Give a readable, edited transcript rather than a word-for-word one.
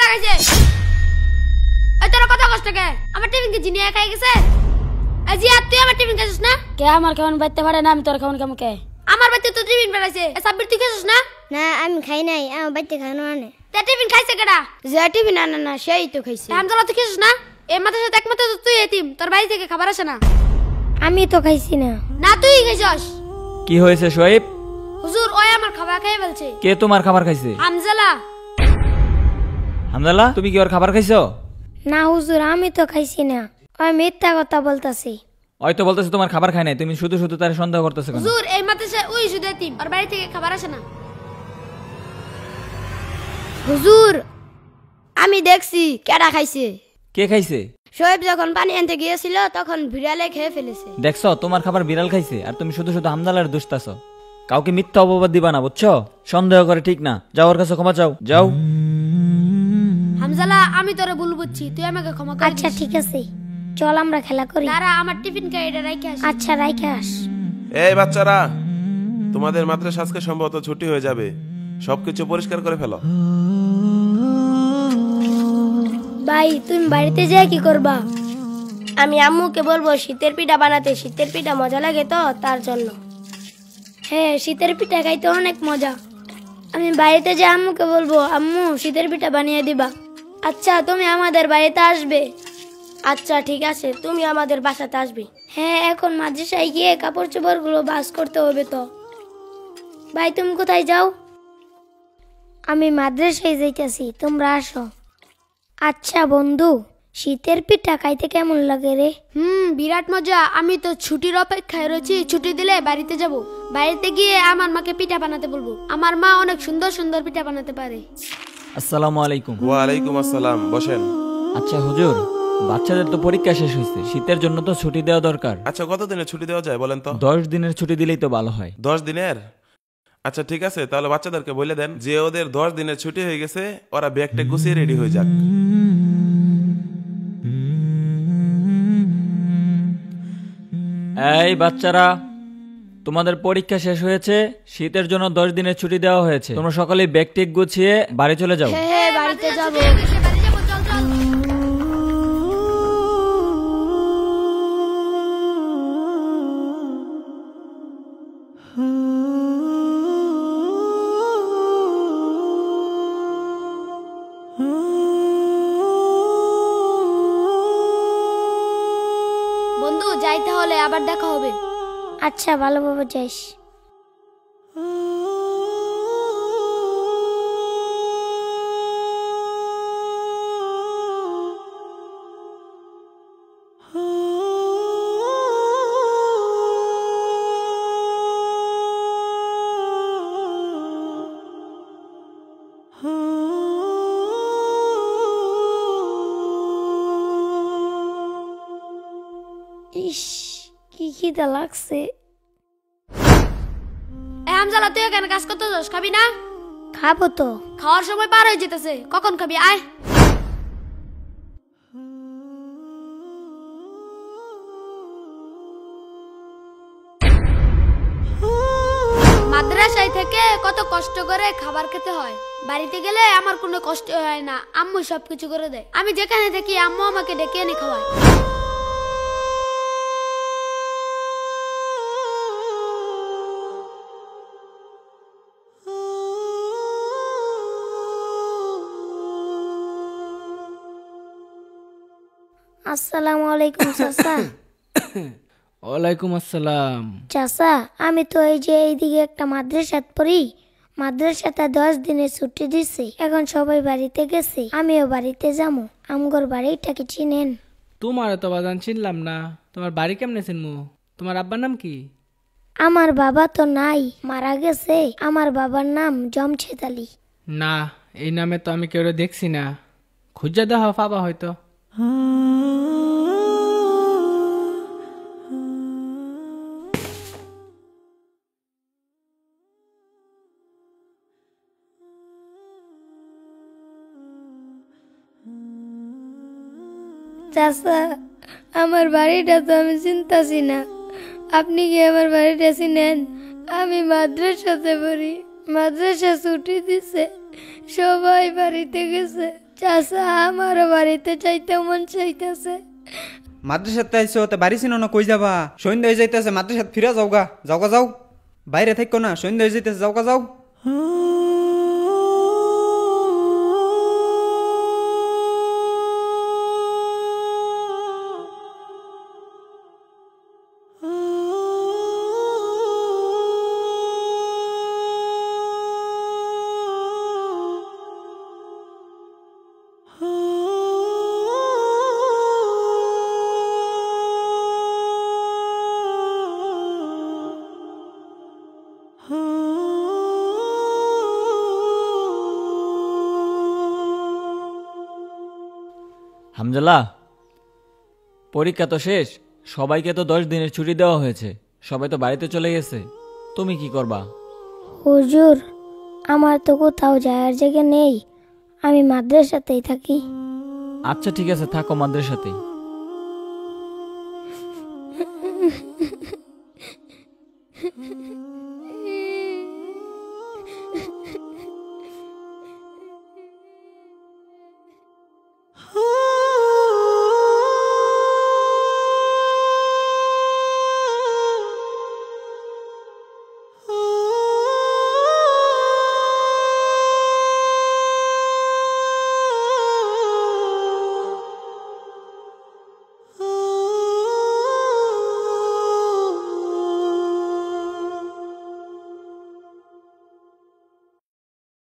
খাইছে? এই তোর কথা কষ্ট কে? আমার টিফিন কি জিনিয়া খাই গেছে? আজি আর তুই আমার টিফিন খাইছিস না? কে আমার খাওয়ান বাইতে পারে না, আমি তোর খাওয়ান কেমন কে? আমার বাচ্চা তো টিফিন বেড়াইছে। সাব্বির তুই খাইছিস না? না আমি খাই নাই, আমার বাড়িতে খানো আনে। তে টিফিন খাইছে কেডা? যে টিফিন আনে না সেই তো খাইছে। হামজালা তুই খাইছিস না? এই মাথার সাথে একমাত্র তো তুই এতিম, তোর বাড়ি থেকে খাবার আসে না। আমি তো খাইছি না। না তুই খাইছস। কি হয়েছে শোয়েব? হুজুর ওই আমার খাবার খেয়ে ফেলছে। কে তোমার খাবার খাইছে? হামজালা। হামজালা তুমি কি ওর খাবার খাইছো? না হুজুর আমি তো খাইছি না, ওই মিথ্যা কথা বলতাছি। ওই তো বলতেছে তোমার খাবার খায় নাই, তুমি শুধু শুধু তার সন্দেহ করতেছো কেন? হুজুর এই মাদ্রাসায় ওই শুধু এতিম, ওর বাড়ি থেকে খাবার আসে না। হুজুর আমি দেখছি কেডা খাইছে। কে খাইছে? শোয়েব যখন পানি আনতে গিয়েছিল তখন বিড়ালে খেয়ে ফেলেছে। দেখছো তোমার খাবার বিড়াল খাইছে আর তুমি শুধু শুধু হামজালার দোষতাছো। কাউকে মিথ্যা অপবাদ দিবা না, বুঝছো? সন্দেহ করে ঠিক না। যাও ওর কাছে ক্ষমা চাও, যাও। হামজালা আমি তোরে ভুল বুঝছি, তুই আমাকে ক্ষমা করে আচ্ছা দিস। ঠিক আছে, চল আমরা খেলা করি। তারা আমার টিফিন কাইডা রাইখা আসি। আচ্ছা রাইখে আস। এই বাচ্চারা, তোমাদের মাদ্রাসা আজকে সম্ভবত ছুটি হয়ে যাবে, সবকিছু পরিষ্কার করে ফেলো। ভাই তুমি বাড়িতে যাই কি করবা? আমি আম্মুকে বলবো শীতের পিঠা বানাতে, শীতের পিঠা মজা লাগে তো তার জন্য। হ্যাঁ শীতের পিঠা খাইতে অনেক মজা। আমি বাড়িতে যে আম্মুকে বলবো আম্মু শীতের পিঠা বানিয়ে দিবা। আচ্ছা তুমি আমাদের বাড়িতে আসবে? আচ্ছা ঠিক আছে, তুমি আমাদের বাসাতে আসবে। হ্যাঁ এখন মাদ্রাসায় গিয়ে কাপড় চোপড় গুলো ভাঁজ করতে হবে তো। ভাই তুমি কোথায় যাও? আমি মাদ্রাসায় যাইতেছি, তোমরা আসো। আচ্ছা বন্ধু, শীতের পিঠা খাইতে কেমন লাগে রে? বিরাট মজা। আমি তো ছুটির অপেক্ষায় রয়েছি, ছুটি দিলে বাড়িতে যাব। বাড়িতে গিয়ে আমার মাকে পিঠা বানাতে বলবো। আমার মা অনেক সুন্দর সুন্দর পিঠা বানাতে পারে। আসসালামু আলাইকুম। ওয়ালাইকুম আসসালাম, বসেন। আচ্ছা হুজুর, বাচ্চাদের তো পরীক্ষা শেষ হয়েছে, শীতের জন্য তো ছুটি দেওয়া দরকার। আচ্ছা কতদিনের ছুটি দেওয়া যায় বলেন তো? 10 দিনের ছুটি দিলেই তো ভালো হয়। 10 দিনের? আচ্ছা ঠিক আছে, তাহলে বাচ্চাদেরকে বলে দেন যে ওদের 10 দিনের ছুটি হয়ে গেছে, ওরা ব্যাগটা গুছিয়ে রেডি হয়ে যাক। এই বাচ্চারা, তোমাদের পরীক্ষা শেষ হয়েছে, শীতের জন্য 10 দিনের ছুটি দেওয়া হয়েছে। তোমরা সকলেই ব্যাগ টেক গুছিয়ে বাড়ি চলে যাও। হ্যাঁ বাড়িতে যাব। বাড়ি যাবো, চল চল। বন্ধু যাই তাহলে, আবার দেখা হবে। আচ্ছা ভালোভাবে যাইস। ইস কি খিদা লাগছে। হামজালা তুই এখানে কাজ করতে যাস, খাবি না? খাবো তো। খাওয়ার সময় পার হয়ে যেতেছে, কখন খাবি? আয়। মাদ্রাসায় থেকে কত কষ্ট করে খাবার খেতে হয়, বাড়িতে গেলে আমার কোনো কষ্ট হয় না, আম্মু সবকিছু করে দেয়। আমি যেখানে থাকি আম্মু আমাকে ডেকে এনে খাওয়ায়। আসসালামু আলাইকুম চাচা। ওয়ালাইকুম আসসালাম। চাচা আমি তো এই যে এইদিকে একটা মাদ্রাসাত পড়ি, মাদ্রাসাতে 10 দিনের ছুটি দিছে, এখন সবাই বাড়িতে গেছে, আমিও বাড়িতে যাবো। আমগর বাড়িটা কি চিনেন? তোমার তো বাজান চিনলাম না, তোমার বাড়ি কেমনে চিনমু? তোমার আব্বার নাম কি? আমার বাবা তো নাই, মারা গেছে। আমার বাবার নাম জমশেদ আলী। না এই নামে তো আমি কেউ দেখছি না, খুঁজা দেওয়া পাবা হয়তো। চাচা আমার বাড়িটা তো আমি চিনতাছি না, আপনি কি আমার বাড়িটা চিনেন? আমি মাদ্রাসাতে পড়ি, মাদ্রাসা ছুটি দিছে, সবাই বাড়িতে গেছে। চাচা আমারও বাড়িতে চাইতে মন চাইতেছে। মাদ্রাসাতে আইসো তে বাড়ি চিনো না, কই যাবা? সন্ধ্যা হয়ে যাইতেছে, মাদ্রাসাত ফিরে যাওগা, যাওগা যাও, বাইরে থাকো না, সন্ধ্যা হয়ে যাইতেছে, যাওগা যাও। হামজালা, পরীক্ষা তো শেষ, সবাইকে তো 10 দিনের ছুটি দেওয়া হয়েছে, সবাই তো বাড়িতে চলে গেছে, তুমি কি করবা? হুজুর, আমার তো কোথাও যাওয়ার জায়গা নেই, আমি মাদ্রাসাতেই থাকি। আচ্ছা ঠিক আছে, থাকো মাদ্রাসাতেই।